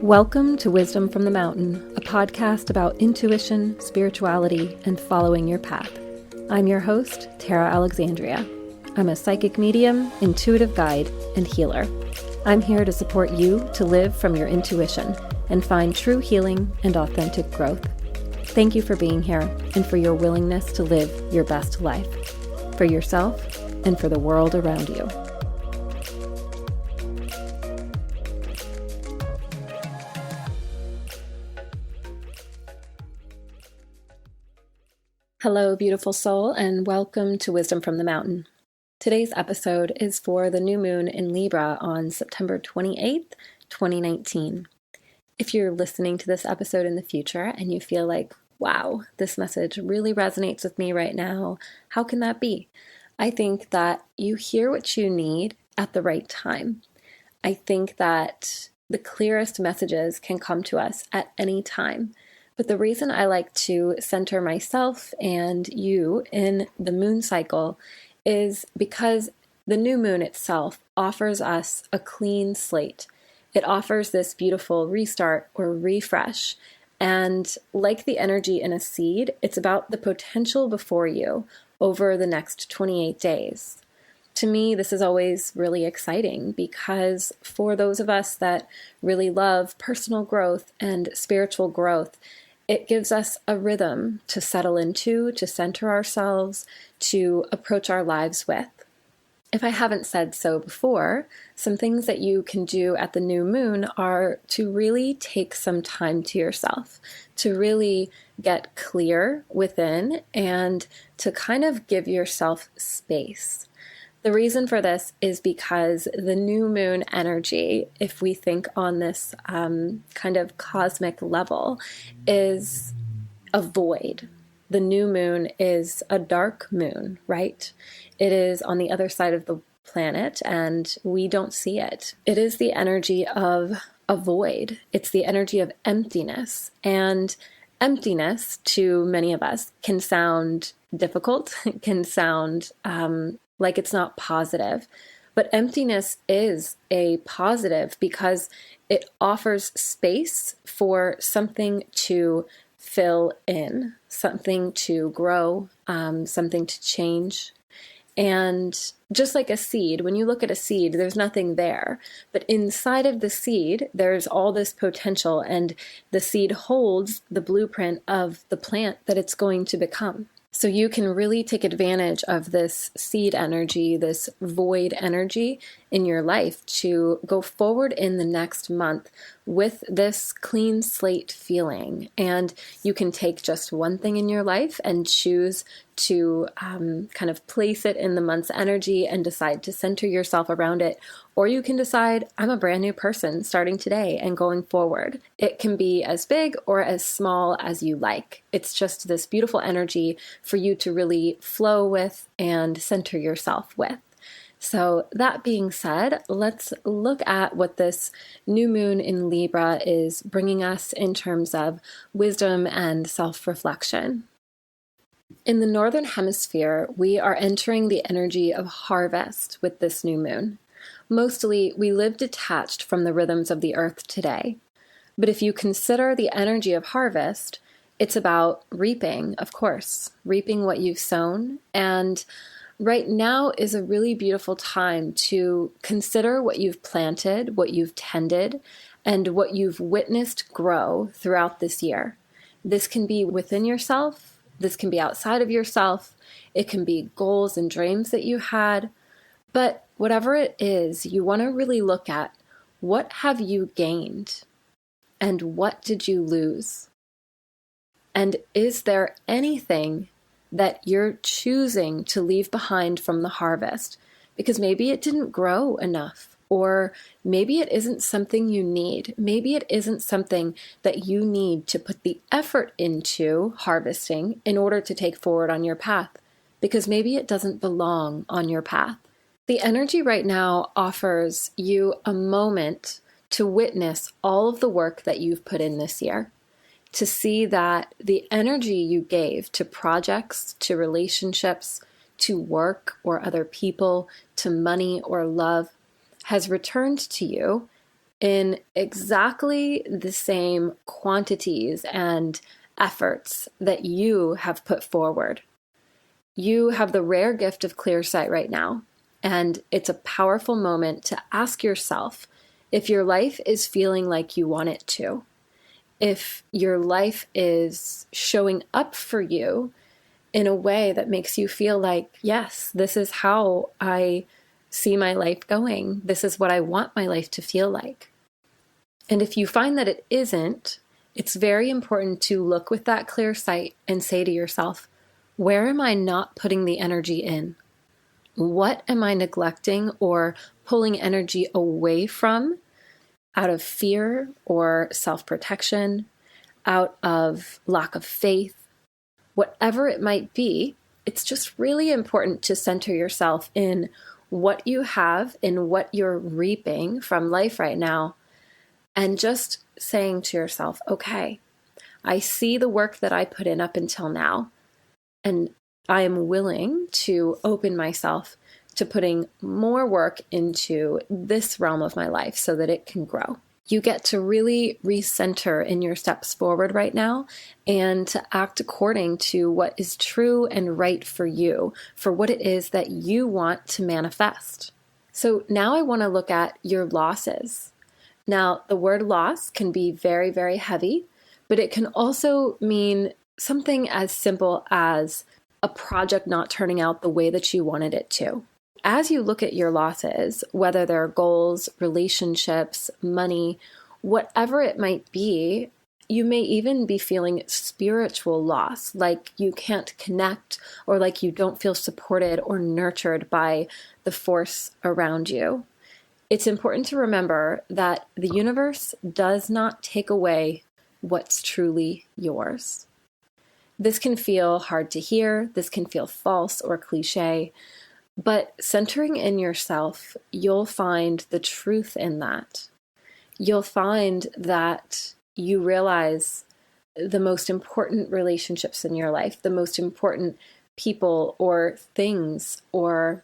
Welcome to Wisdom from the Mountain, a podcast about intuition, spirituality, and following your path. I'm your host, Tara Alexandria. I'm a psychic medium, intuitive guide, and healer. I'm here to support you to live from your intuition and find true healing and authentic growth. Thank you for being here and for your willingness to live your best life, for yourself and for the world around you. Hello, beautiful soul, and welcome to Wisdom from the Mountain. Today's episode is for the new moon in Libra on September 28th, 2019. If you're listening to this episode in the future and you feel like, wow, this message really resonates with me right now, how can that be? I think that you hear what you need at the right time. I think that the clearest messages can come to us at any time. But the reason I like to center myself and you in the moon cycle is because the new moon itself offers us a clean slate. It offers this beautiful restart or refresh. And like the energy in a seed, it's about the potential before you over the next 28 days. To me, this is always really exciting because for those of us that really love personal growth and spiritual growth, it gives us a rhythm to settle into, to center ourselves, to approach our lives with. If I haven't said so before, some things that you can do at the new moon are to really take some time to yourself, to really get clear within and to kind of give yourself space. The reason for this is because the new moon energy, if we think on this kind of cosmic level, is a void. The new moon is a dark moon, right? It is on the other side of the planet and we don't see it. It is the energy of a void. It's the energy of emptiness. And emptiness, to many of us, can sound difficult, can sound like it's not positive. But emptiness is a positive because it offers space for something to fill in, something to grow, something to change. And just like a seed, when you look at a seed, there's nothing there. But inside of the seed, there's all this potential, and the seed holds the blueprint of the plant that it's going to become. So you can really take advantage of this seed energy, this void energy in your life to go forward in the next month with this clean slate feeling. And you can take just one thing in your life and choose to kind of place it in the month's energy and decide to center yourself around it. Or you can decide, I'm a brand new person starting today and going forward. It can be as big or as small as you like. It's just this beautiful energy for you to really flow with and center yourself with. So that being said, let's look at what this new moon in Libra is bringing us in terms of wisdom and self-reflection. In the Northern Hemisphere, we are entering the energy of harvest with this new moon. Mostly, we live detached from the rhythms of the earth today. But if you consider the energy of harvest, it's about reaping, of course, reaping what you've sown. And right now is a really beautiful time to consider what you've planted, what you've tended, and what you've witnessed grow throughout this year. This can be within yourself. This can be outside of yourself. It can be goals and dreams that you had. But whatever it is, you want to really look at what have you gained and what did you lose? And is there anything that you're choosing to leave behind from the harvest? Because maybe it didn't grow enough. Or maybe it isn't something you need. Maybe it isn't something that you need to put the effort into harvesting in order to take forward on your path. Because maybe it doesn't belong on your path. The energy right now offers you a moment to witness all of the work that you've put in this year. To see that the energy you gave to projects, to relationships, to work or other people, to money or love has returned to you in exactly the same quantities and efforts that you have put forward. You have the rare gift of clear sight right now, and it's a powerful moment to ask yourself if your life is feeling like you want it to, if your life is showing up for you in a way that makes you feel like, yes, this is how I see my life going. This is what I want my life to feel like. And if you find that it isn't, it's very important to look with that clear sight and say to yourself, where am I not putting the energy in? What am I neglecting or pulling energy away from out of fear or self-protection, out of lack of faith? Whatever it might be, it's just really important to center yourself in what you have, in what you're reaping from life right now, and just saying to yourself, okay, I see the work that I put in up until now, and I am willing to open myself to putting more work into this realm of my life so that it can grow. You get to really recenter in your steps forward right now and to act according to what is true and right for you, for what it is that you want to manifest. So now I want to look at your losses. Now, the word loss can be very, very heavy, but it can also mean something as simple as a project not turning out the way that you wanted it to. As you look at your losses, whether they're goals, relationships, money, whatever it might be, you may even be feeling spiritual loss, like you can't connect or like you don't feel supported or nurtured by the force around you. It's important to remember that the universe does not take away what's truly yours. This can feel hard to hear, this can feel false or cliche, but centering in yourself, you'll find the truth in that. You'll find that you realize the most important relationships in your life, the most important people or things or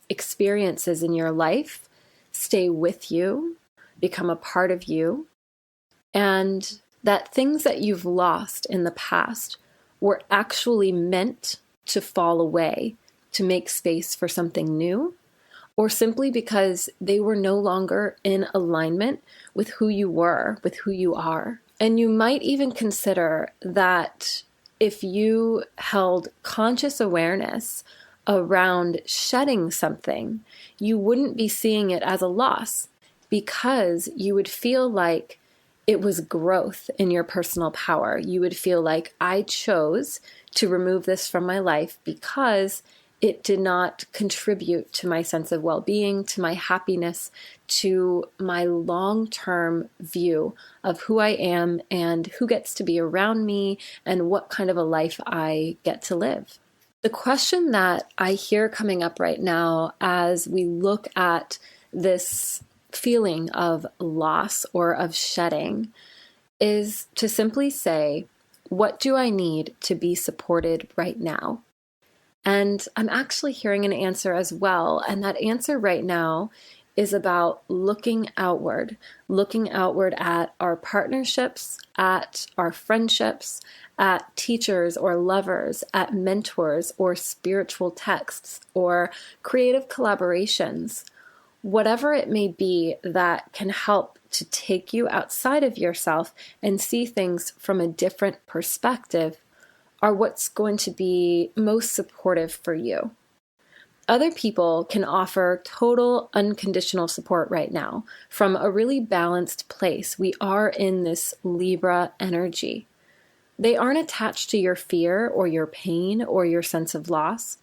experiences in your life stay with you, become a part of you, and that things that you've lost in the past were actually meant to fall away to make space for something new, or simply because they were no longer in alignment with who you were, with who you are. And you might even consider that if you held conscious awareness around shedding something, you wouldn't be seeing it as a loss because you would feel like it was growth in your personal power. You would feel like I chose to remove this from my life because it did not contribute to my sense of well-being, to my happiness, to my long-term view of who I am and who gets to be around me and what kind of a life I get to live. The question that I hear coming up right now as we look at this feeling of loss or of shedding is to simply say, what do I need to be supported right now? And I'm actually hearing an answer as well. And that answer right now is about looking outward at our partnerships, at our friendships, at teachers or lovers, at mentors or spiritual texts or creative collaborations. Whatever it may be that can help to take you outside of yourself and see things from a different perspective are what's going to be most supportive for you. Other people can offer total unconditional support right now from a really balanced place. We are in this Libra energy. They aren't attached to your fear or your pain or your sense of loss,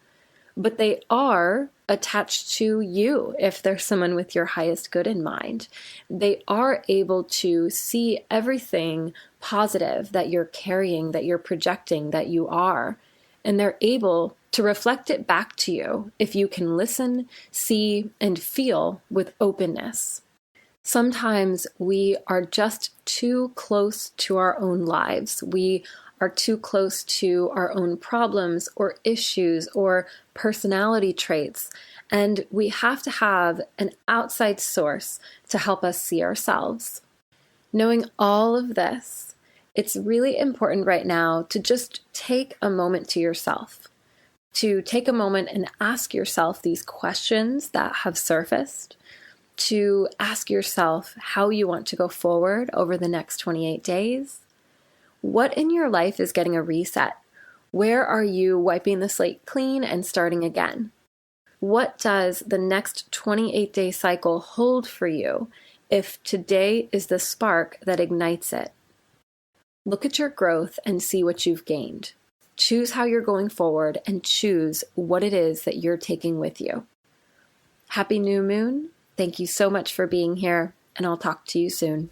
but they are attached to you if there's someone with your highest good in mind. They are able to see everything positive that you're carrying, that you're projecting, that you are, and they're able to reflect it back to you if you can listen, see, and feel with openness. Sometimes we are just too close to our own lives. We are too close to our own problems or issues or personality traits. And we have to have an outside source to help us see ourselves. Knowing all of this, it's really important right now to just take a moment to yourself, to take a moment and ask yourself these questions that have surfaced, to ask yourself how you want to go forward over the next 28 days. What in your life is getting a reset? Where are you wiping the slate clean and starting again? What does the next 28-day cycle hold for you if today is the spark that ignites it? Look at your growth and see what you've gained. Choose how you're going forward and choose what it is that you're taking with you. Happy new moon. Thank you so much for being here, and I'll talk to you soon.